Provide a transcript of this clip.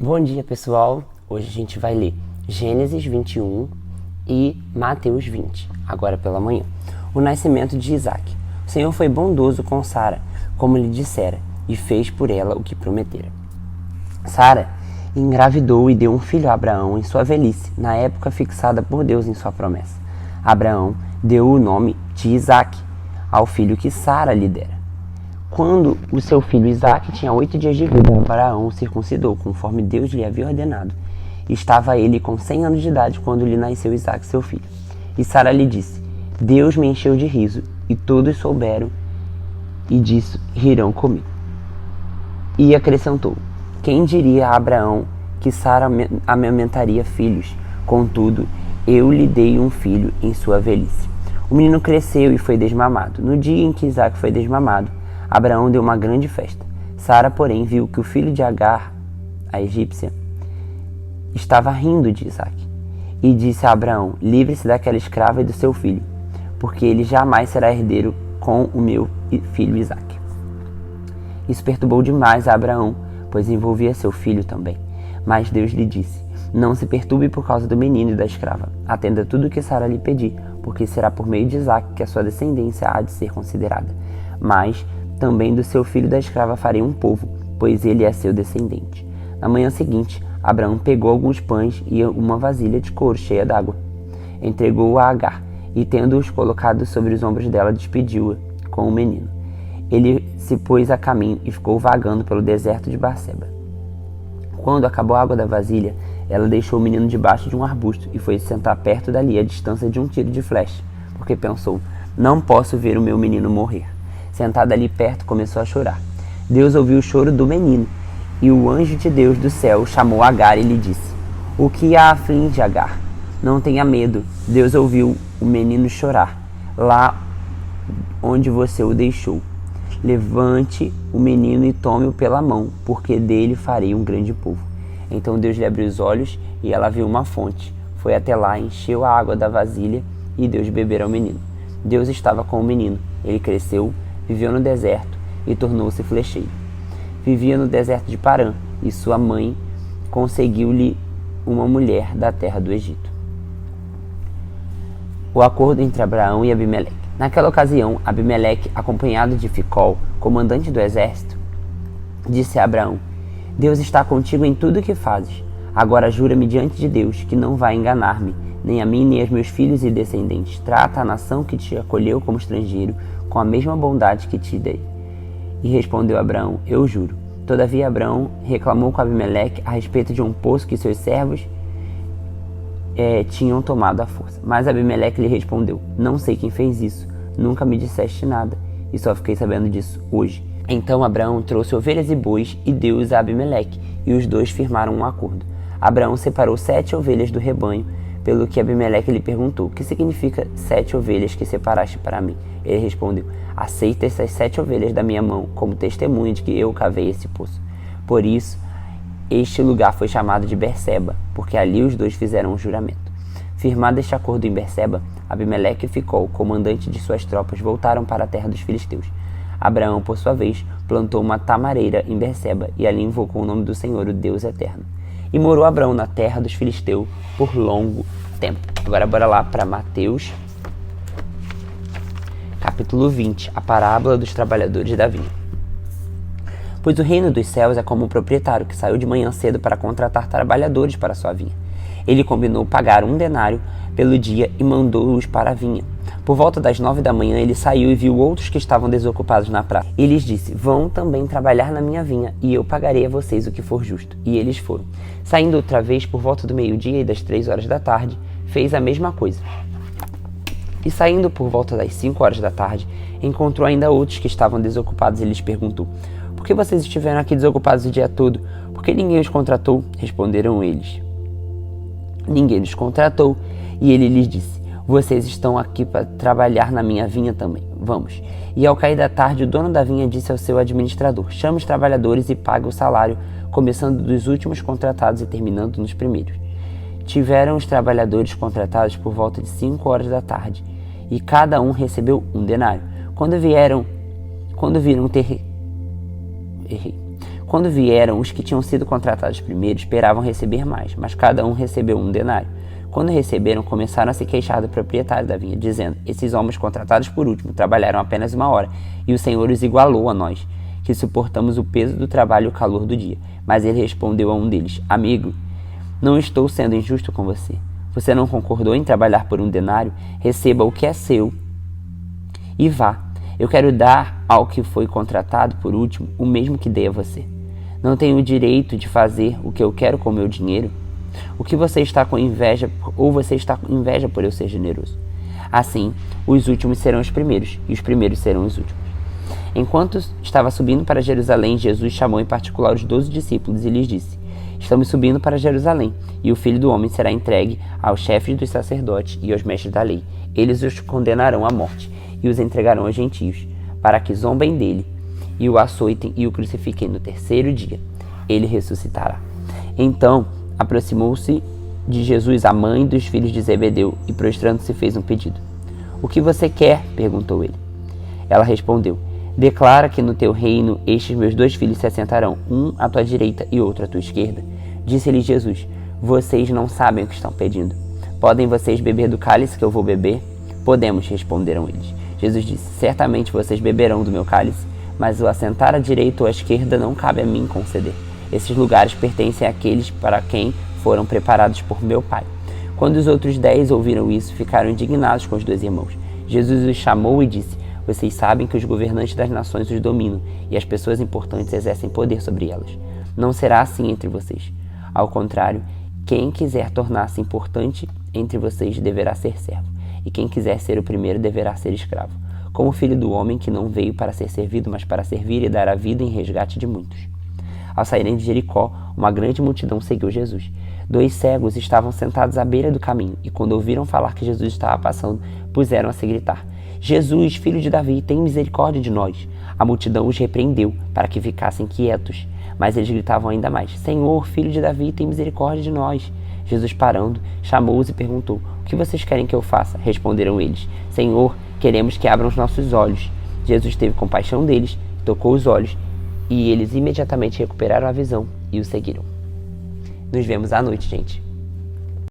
Bom dia, pessoal! Hoje a gente vai ler Gênesis 21 e Mateus 20, agora pela manhã. O nascimento de Isaac. O Senhor foi bondoso com Sara, como lhe dissera, e fez por ela o que prometera. Sara engravidou e deu um filho a Abraão em sua velhice, na época fixada por Deus em sua promessa. Abraão deu o nome de Isaac ao filho que Sara lhe dera. Quando o seu filho Isaac tinha 8 dias de vida, Abraão o circuncidou, conforme Deus lhe havia ordenado. Estava ele com 100 anos de idade quando lhe nasceu Isaac, seu filho. E Sara lhe disse: Deus me encheu de riso, e todos souberam, e disso rirão comigo. E acrescentou: Quem diria a Abraão que Sara amamentaria filhos? Contudo, eu lhe dei um filho em sua velhice. O menino cresceu e foi desmamado. No dia em que Isaac foi desmamado, Abraão deu uma grande festa. Sara, porém, viu que o filho de Agar, a egípcia, estava rindo de Isaac. E disse a Abraão: Livre-se daquela escrava e do seu filho, porque ele jamais será herdeiro com o meu filho Isaac. Isso perturbou demais a Abraão, pois envolvia seu filho também. Mas Deus lhe disse: Não se perturbe por causa do menino e da escrava. Atenda tudo o que Sara lhe pedir, porque será por meio de Isaac que a sua descendência há de ser considerada. Mas também do seu filho da escrava farei um povo, pois ele é seu descendente. Na manhã seguinte, Abraão pegou alguns pães e uma vasilha de couro cheia d'água. Entregou-o a Agar, e tendo-os colocado sobre os ombros dela, despediu-a com o menino. Ele se pôs a caminho e ficou vagando pelo deserto de Berseba. Quando acabou a água da vasilha, ela deixou o menino debaixo de um arbusto e foi se sentar perto dali, à distância de um tiro de flecha, porque pensou: Não posso ver o meu menino morrer. Sentada ali perto, começou a chorar. Deus ouviu o choro do menino, e o anjo de Deus do céu chamou Agar e lhe disse: O que a aflige, Agar? Não tenha medo. Deus ouviu o menino chorar, lá onde você o deixou. Levante o menino e tome-o pela mão, porque dele farei um grande povo. Então Deus lhe abriu os olhos, e ela viu uma fonte. Foi até lá, encheu a água da vasilha, e deu de beber ao menino. Deus estava com o menino. Ele cresceu, viveu no deserto e tornou-se flecheiro. Vivia no deserto de Parã, e sua mãe conseguiu-lhe uma mulher da terra do Egito. O acordo entre Abraão e Abimeleque. Naquela ocasião, Abimeleque, acompanhado de Ficol, comandante do exército, disse a Abraão: Deus está contigo em tudo o que fazes. Agora jura-me diante de Deus que não vai enganar-me, nem a mim nem aos meus filhos e descendentes. Trata a nação que te acolheu como estrangeiro com a mesma bondade que te dei. E respondeu Abraão: Eu juro. Todavia Abraão reclamou com Abimeleque a respeito de um poço que seus servos tinham tomado à força. Mas Abimeleque lhe respondeu: Não sei quem fez isso, nunca me disseste nada, e só fiquei sabendo disso hoje. Então Abraão trouxe ovelhas e bois e deu-os a Abimeleque, e os dois firmaram um acordo. Abraão separou 7 ovelhas do rebanho, pelo que Abimeleque lhe perguntou: Que significa 7 ovelhas que separaste para mim? Ele respondeu: Aceita essas 7 ovelhas da minha mão, como testemunha de que eu cavei esse poço. Por isso, este lugar foi chamado de Berseba, porque ali os dois fizeram um juramento. Firmado este acordo em Berseba, Abimeleque e Ficol, comandante de suas tropas, voltaram para a terra dos filisteus. Abraão, por sua vez, plantou uma tamareira em Berseba, e ali invocou o nome do Senhor, o Deus eterno. E morou Abraão na terra dos filisteus por longo tempo. Agora bora lá para Mateus, capítulo 20, a parábola dos trabalhadores da vinha. Pois o reino dos céus é como um proprietário que saiu de manhã cedo para contratar trabalhadores para sua vinha. Ele combinou pagar 1 denário pelo dia e mandou-os para a vinha. Por volta das 9 da manhã ele saiu e viu outros que estavam desocupados na praça. E lhes disse: Vão também trabalhar na minha vinha, e eu pagarei a vocês o que for justo. E eles foram. Saindo outra vez por volta do meio-dia e das 3 horas da tarde, fez a mesma coisa. E saindo por volta das 5 horas da tarde, encontrou ainda outros que estavam desocupados e lhes perguntou: Por que vocês estiveram aqui desocupados o dia todo? Por que ninguém os contratou? Responderam eles: Ninguém nos contratou. E ele lhes disse: Vocês estão aqui para trabalhar na minha vinha também. Vamos. E ao cair da tarde, o dono da vinha disse ao seu administrador: Chame os trabalhadores e pague o salário, começando dos últimos contratados e terminando nos primeiros. Tiveram os trabalhadores contratados por volta de 5 horas da tarde, e cada um recebeu 1 denário. Quando viram Quando vieram, os que tinham sido contratados primeiro esperavam receber mais, mas cada um recebeu 1 denário. Quando receberam, começaram a se queixar do proprietário da vinha, dizendo: esses homens contratados por último trabalharam apenas 1 hora, e o Senhor os igualou a nós, que suportamos o peso do trabalho e o calor do dia. Mas ele respondeu a um deles: amigo, não estou sendo injusto com você. Você não concordou em trabalhar por 1 denário? Receba o que é seu e vá. Eu quero dar ao que foi contratado por último o mesmo que dei a você. Não tenho o direito de fazer o que eu quero com o meu dinheiro? O que você está com inveja, ou você está com inveja por eu ser generoso? Assim, os últimos serão os primeiros, e os primeiros serão os últimos. Enquanto estava subindo para Jerusalém, Jesus chamou em particular os 12 discípulos e lhes disse: estamos subindo para Jerusalém, e o Filho do Homem será entregue aos chefes dos sacerdotes e aos mestres da lei. Eles os condenarão à morte e os entregarão aos gentios, para que zombem dele, e o açoitem e o crucifiquem. No 3º dia. Ele ressuscitará. Então aproximou-se de Jesus a mãe dos filhos de Zebedeu e, prostrando-se, fez um pedido. O que você quer? Perguntou ele. Ela respondeu: declara que no teu reino estes meus 2 filhos se assentarão, um à tua direita e outro à tua esquerda. Disse-lhe Jesus: vocês não sabem o que estão pedindo. Podem vocês beber do cálice que eu vou beber? Podemos, responderam eles. Jesus disse: certamente vocês beberão do meu cálice, mas o assentar à direita ou à esquerda não cabe a mim conceder. Esses lugares pertencem àqueles para quem foram preparados por meu Pai. Quando os outros 10 ouviram isso, ficaram indignados com os 2 irmãos. Jesus os chamou e disse: vocês sabem que os governantes das nações os dominam e as pessoas importantes exercem poder sobre elas. Não será assim entre vocês. Ao contrário, quem quiser tornar-se importante entre vocês deverá ser servo, e quem quiser ser o primeiro deverá ser escravo, como o Filho do Homem, que não veio para ser servido, mas para servir e dar a vida em resgate de muitos. Ao saírem de Jericó, uma grande multidão seguiu Jesus. 2 cegos estavam sentados à beira do caminho, e quando ouviram falar que Jesus estava passando, puseram a se gritar: Jesus, filho de Davi, tem misericórdia de nós. A multidão os repreendeu para que ficassem quietos, mas eles gritavam ainda mais: Senhor, filho de Davi, tem misericórdia de nós. Jesus, parando, chamou-os e perguntou: o que vocês querem que eu faça? Responderam eles: Senhor, queremos que abram os nossos olhos. Jesus teve compaixão deles, tocou os olhos, e eles imediatamente recuperaram a visão e o seguiram. Nos vemos à noite, gente.